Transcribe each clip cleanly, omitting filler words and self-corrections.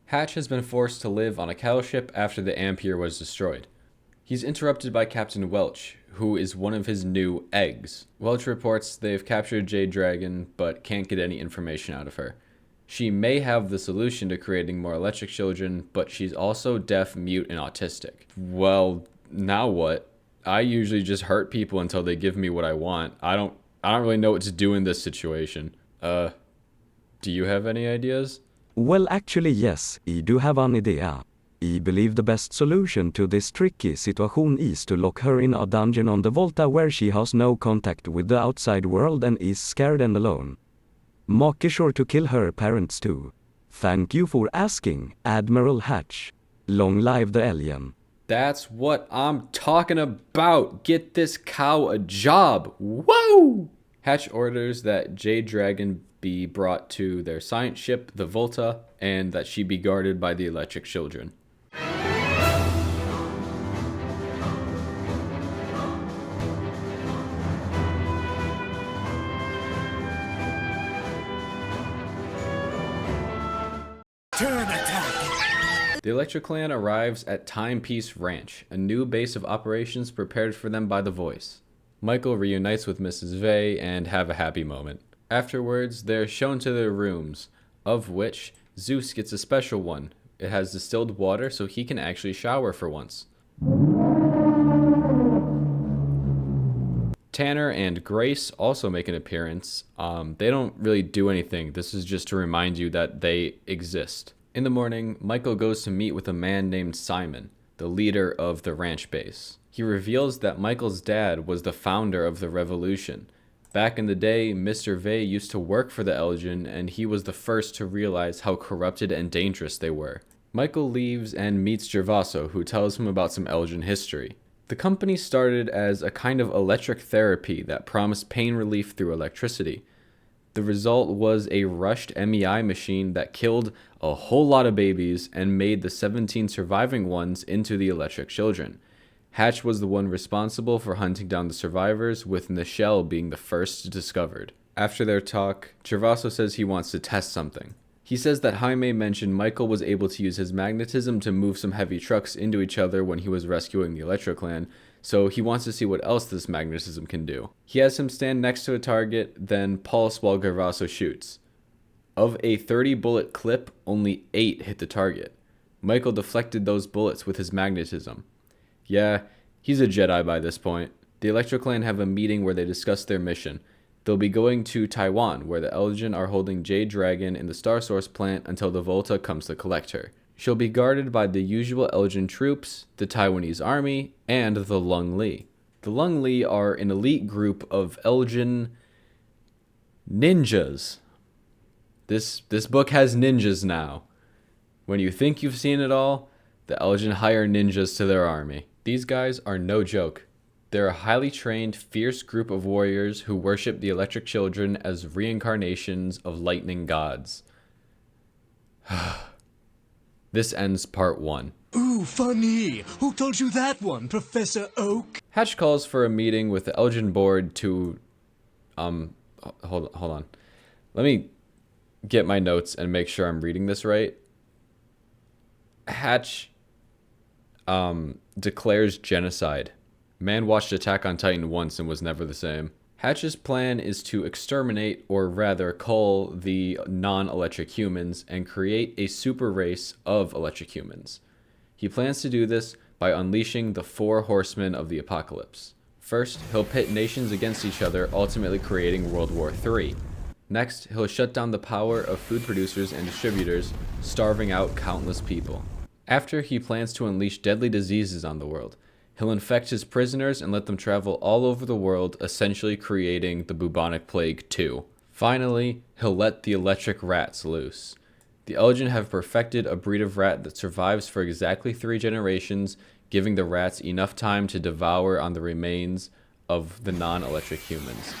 Hatch has been forced to live on a cattle ship after the Ampere was destroyed. He's interrupted by Captain Welch, who is one of his new eggs. Welch reports they've captured Jade Dragon, but can't get any information out of her. She may have the solution to creating more electric children, but she's also deaf, mute, and autistic. Well, now what? I usually just hurt people until they give me what I want. I don't really know what to do in this situation. Do you have any ideas? Well, actually, yes, I do have an idea. I believe the best solution to this tricky situation is to lock her in a dungeon on the Volta where she has no contact with the outside world and is scared and alone. Make sure to kill her parents too. Thank you for asking, Admiral Hatch. Long live the alien. That's what I'm talking about. Get this cow a job. Whoa! Hatch orders that Jade Dragon be brought to their science ship, the Volta, and that she be guarded by the electric children. Turn attack! The Electric Clan arrives at Timepiece Ranch, a new base of operations prepared for them by the Voice. Michael reunites with Mrs. Vey and have a happy moment. Afterwards, they're shown to their rooms, of which Zeus gets a special one. It has distilled water so he can actually shower for once. Tanner and Grace also make an appearance. They don't really do anything. This is just to remind you that they exist. In the morning, Michael goes to meet with a man named Simon, the leader of the ranch base. He reveals that Michael's dad was the founder of the revolution. Back in the day, Mr. Vey used to work for the Elgin, and he was the first to realize how corrupted and dangerous they were. Michael leaves and meets Gervaso, who tells him about some Elgin history. The company started as a kind of electric therapy that promised pain relief through electricity. The result was a rushed MEI machine that killed a whole lot of babies and made the 17 surviving ones into the electric children. Hatch was the one responsible for hunting down the survivors, with Nichelle being the first discovered. After their talk, Gervaso says he wants to test something. He says that Jaime mentioned Michael was able to use his magnetism to move some heavy trucks into each other when he was rescuing the Electro Clan, so he wants to see what else this magnetism can do. He has him stand next to a target, then pulse while Gervaso shoots. Of a 30-bullet clip, only 8 hit the target. Michael deflected those bullets with his magnetism. Yeah, he's a Jedi by this point. The Electro Clan have a meeting where they discuss their mission. They'll be going to Taiwan, where the Elgin are holding Jade Dragon in the Star Source plant until the Volta comes to collect her. She'll be guarded by the usual Elgin troops, the Taiwanese army, and the Lung Li. The Lung Li are an elite group of Elgin ninjas. This book has ninjas now. When you think you've seen it all, the Elgin hire ninjas to their army. These guys are no joke. They're a highly trained, fierce group of warriors who worship the electric children as reincarnations of lightning gods. This ends part 1. Ooh, funny! Who told you that one, Professor Oak? Hatch calls for a meeting with the Elgin board to... Hold on. Let me get my notes and make sure I'm reading this right. Hatch declares genocide. Man watched Attack on Titan once and was never the same. Hatch's plan is to exterminate, or rather cull, the non-electric humans and create a super race of electric humans. He plans to do this by unleashing the 4 horsemen of the apocalypse. First, he'll pit nations against each other, ultimately creating World War III. Next, he'll shut down the power of food producers and distributors, starving out countless people. After, he plans to unleash deadly diseases on the world. He'll infect his prisoners and let them travel all over the world, essentially creating the bubonic plague 2. Finally, he'll let the electric rats loose. The Elgin have perfected a breed of rat that survives for exactly 3 generations, giving the rats enough time to devour on the remains of the non-electric humans.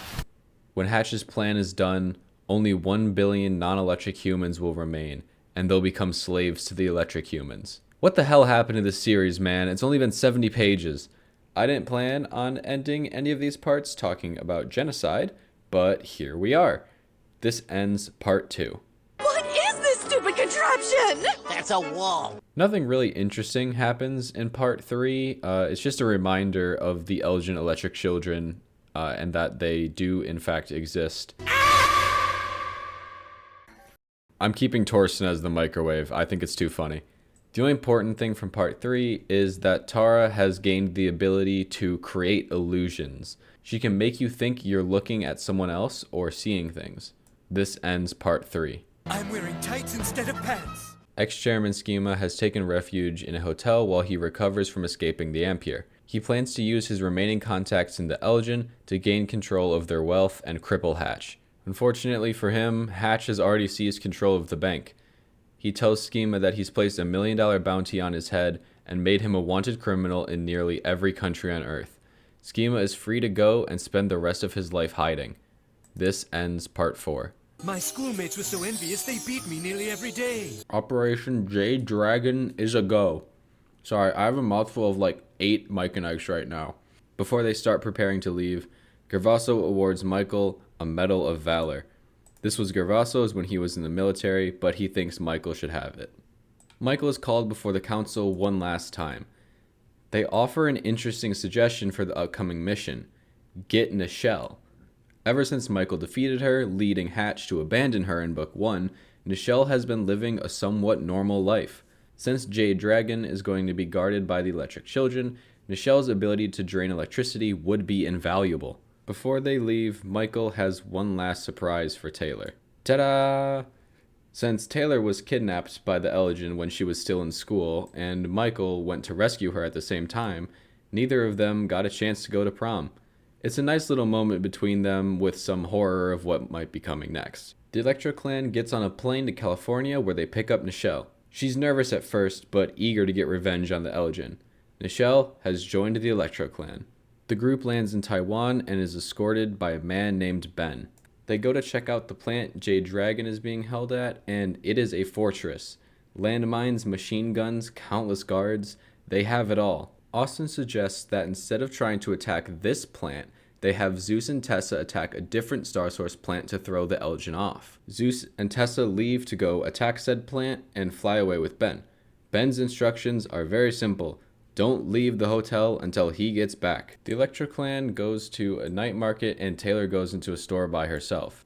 When Hatch's plan is done, only 1 billion non-electric humans will remain, and they'll become slaves to the electric humans. What the hell happened to this series, man? It's only been 70 pages. I didn't plan on ending any of these parts talking about genocide, but here we are. This ends part 2. What is this stupid contraption? again! That's a wall. Nothing really interesting happens in part 3. It's just a reminder of the Elgin Electric Children and that they do in fact exist. I'm keeping Torsten as the microwave. I think it's too funny. The only important thing from part 3 is that Tara has gained the ability to create illusions. She can make you think you're looking at someone else or seeing things. This ends part 3. I'm wearing tights instead of pants. Ex-chairman Schema has taken refuge in a hotel while he recovers from escaping the Ampere. He plans to use his remaining contacts in the Elgin to gain control of their wealth and cripple Hatch. Unfortunately for him, Hatch has already seized control of the bank. He tells Schema that he's placed $1 million bounty on his head and made him a wanted criminal in nearly every country on Earth. Schema is free to go and spend the rest of his life hiding. This ends part 4. My schoolmates were so envious they beat me nearly every day. Operation Jade Dragon is a go. Sorry, I have a mouthful of like 8 Mike and Ike's right now. Before they start preparing to leave, Gervaso awards Michael a Medal of Valor. This was Gervaso's when he was in the military, but he thinks Michael should have it. Michael is called before the council one last time. They offer an interesting suggestion for the upcoming mission: get Nichelle. Ever since Michael defeated her, leading Hatch to abandon her in Book 1, Nichelle has been living a somewhat normal life. Since Jade Dragon is going to be guarded by the Electric Children, Nichelle's ability to drain electricity would be invaluable. Before they leave, Michael has one last surprise for Taylor. Ta-da! Since Taylor was kidnapped by the Elgin when she was still in school, and Michael went to rescue her at the same time, neither of them got a chance to go to prom. It's a nice little moment between them with some horror of what might be coming next. The Electro Clan gets on a plane to California where they pick up Nichelle. She's nervous at first, but eager to get revenge on the Elgin. Nichelle has joined the Electro Clan. The group lands in Taiwan and is escorted by a man named Ben. They go to check out the plant Jade Dragon is being held at, and it is a fortress. Landmines, machine guns, countless guards, they have it all. Austin suggests that instead of trying to attack this plant, they have Zeus and Tessa attack a different Star Source plant to throw the Elgin off. Zeus and Tessa leave to go attack said plant and fly away with Ben. Ben's instructions are very simple. Don't leave the hotel until he gets back. The Electro Clan goes to a night market and Taylor goes into a store by herself.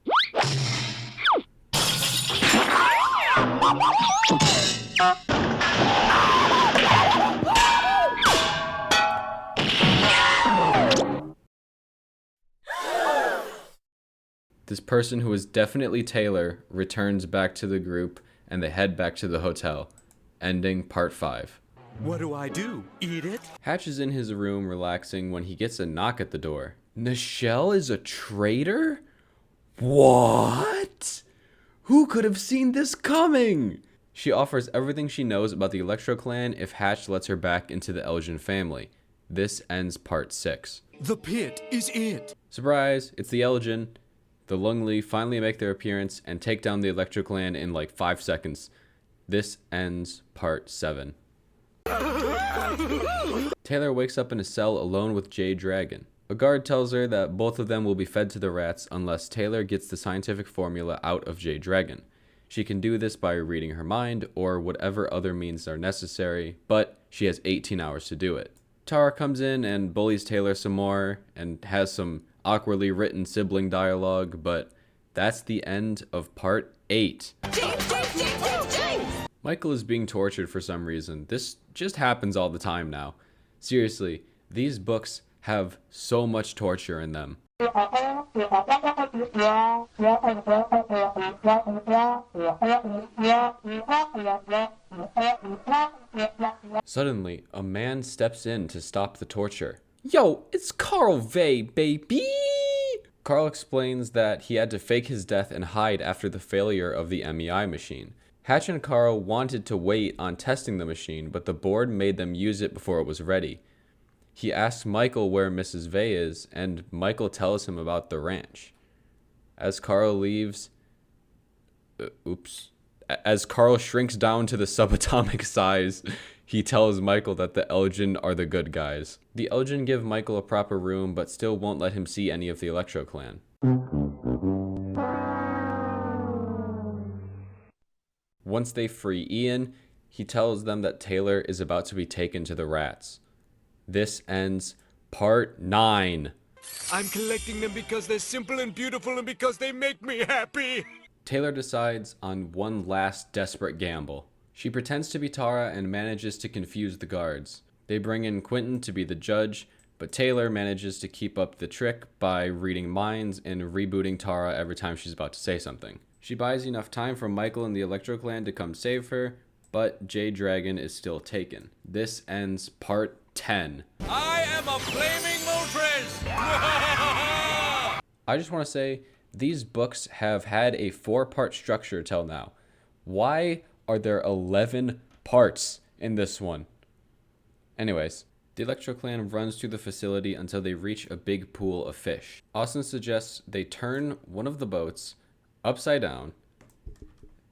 This person who is definitely Taylor returns back to the group and they head back to the hotel, ending part 5. What do I do? Eat it? Hatch is in his room relaxing when he gets a knock at the door. Nichelle is a traitor? What? Who could have seen this coming? She offers everything she knows about the Electro Clan if Hatch lets her back into the Elgin family. This ends part 6. The pit is it. Surprise, it's the Elgin. The Lungli finally make their appearance and take down the Electro Clan in like 5 seconds. This ends part 7. Taylor wakes up in a cell alone with Jade Dragon. A guard tells her that both of them will be fed to the rats unless Taylor gets the scientific formula out of Jade Dragon. She can do this by reading her mind or whatever other means are necessary, but she has 18 hours to do it. Tara comes in and bullies Taylor some more and has some awkwardly written sibling dialogue, but that's the end of part 8. James! Michael is being tortured for some reason. This just happens all the time now. Seriously, these books have so much torture in them. Suddenly, a man steps in to stop the torture. Yo, it's Carl Vey, baby! Carl explains that he had to fake his death and hide after the failure of the MEI machine. Hatch and Carl wanted to wait on testing the machine, but the board made them use it before it was ready. He asks Michael where Mrs. Vey is, and Michael tells him about the ranch. As Carl leaves... As Carl shrinks down to the subatomic size, he tells Michael that the Elgin are the good guys. The Elgin give Michael a proper room, but still won't let him see any of the Electro Clan. Once they free Ian, he tells them that Taylor is about to be taken to the rats. This ends part 9. I'm collecting them because they're simple and beautiful and because they make me happy. Taylor decides on one last desperate gamble. She pretends to be Tara and manages to confuse the guards. They bring in Quentin to be the judge, but Taylor manages to keep up the trick by reading minds and rebooting Tara every time she's about to say something. She buys enough time for Michael and the Electro Clan to come save her, but Jade Dragon is still taken. This ends part 10. I am a flaming Moltres! I just want to say, these books have had a 4-part structure till now. Why are there 11 parts in this one? Anyways, the Electro Clan runs through the facility until they reach a big pool of fish. Austin suggests they turn one of the boats upside down,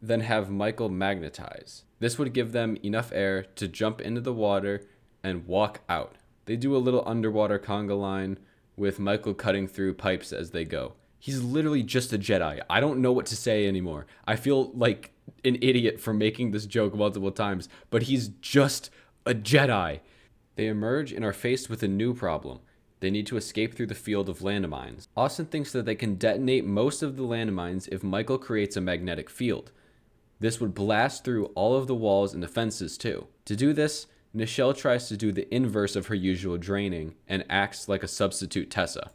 then have Michael magnetize. This would give them enough air to jump into the water and walk out. They do a little underwater conga line with Michael cutting through pipes as they go. He's literally just a Jedi. I don't know what to say anymore. I feel like an idiot for making this joke multiple times, but he's just a Jedi. They emerge and are faced with a new problem. They need to escape through the field of landmines. Austin thinks that they can detonate most of the landmines if Michael creates a magnetic field. This would blast through all of the walls and the fences too. To do this, Nichelle tries to do the inverse of her usual draining and acts like a substitute Tessa.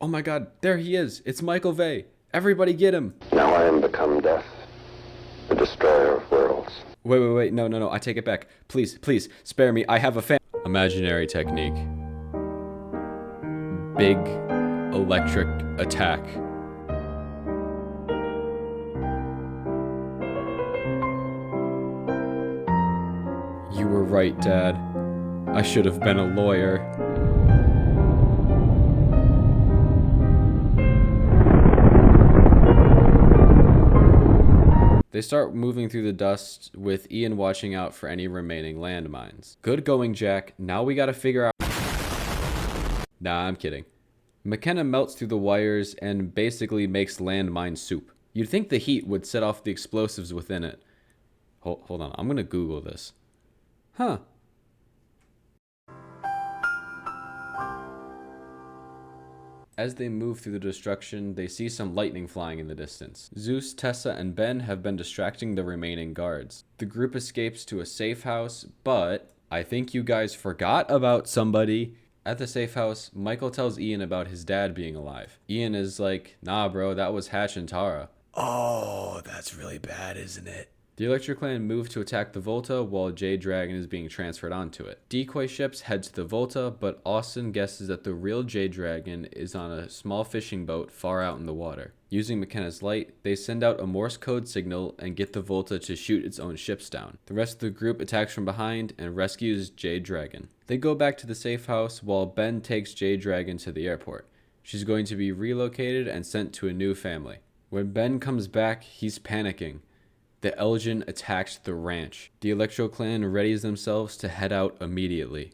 Oh my god, there he is! It's Michael Vey! Everybody get him! Now I am become death, the destroyer of worlds. Wait, no, I take it back. Please, spare me, I have a Imaginary technique. Big electric attack. You were right, Dad. I should have been a lawyer. They start moving through the dust, with Ian watching out for any remaining landmines. Good going, Jack. Now we gotta figure out... Nah, I'm kidding. McKenna melts through the wires and basically makes landmine soup. You'd think the heat would set off the explosives within it. Hold on, I'm gonna Google this. Huh. As they move through the destruction, they see some lightning flying in the distance. Zeus, Tessa, and Ben have been distracting the remaining guards. The group escapes to a safe house, but I think you guys forgot about somebody. At the safe house, Michael tells Ian about his dad being alive. Ian is like, nah bro, that was Hatch and Tara. Oh, that's really bad, isn't it? The Electro Clan move to attack the Volta while Jade Dragon is being transferred onto it. Decoy ships head to the Volta, but Austin guesses that the real Jade Dragon is on a small fishing boat far out in the water. Using McKenna's light, they send out a Morse code signal and get the Volta to shoot its own ships down. The rest of the group attacks from behind and rescues Jade Dragon. They go back to the safe house while Ben takes Jade Dragon to the airport. She's going to be relocated and sent to a new family. When Ben comes back, he's panicking. The Elgin attacks the ranch. The Electro Clan readies themselves to head out immediately.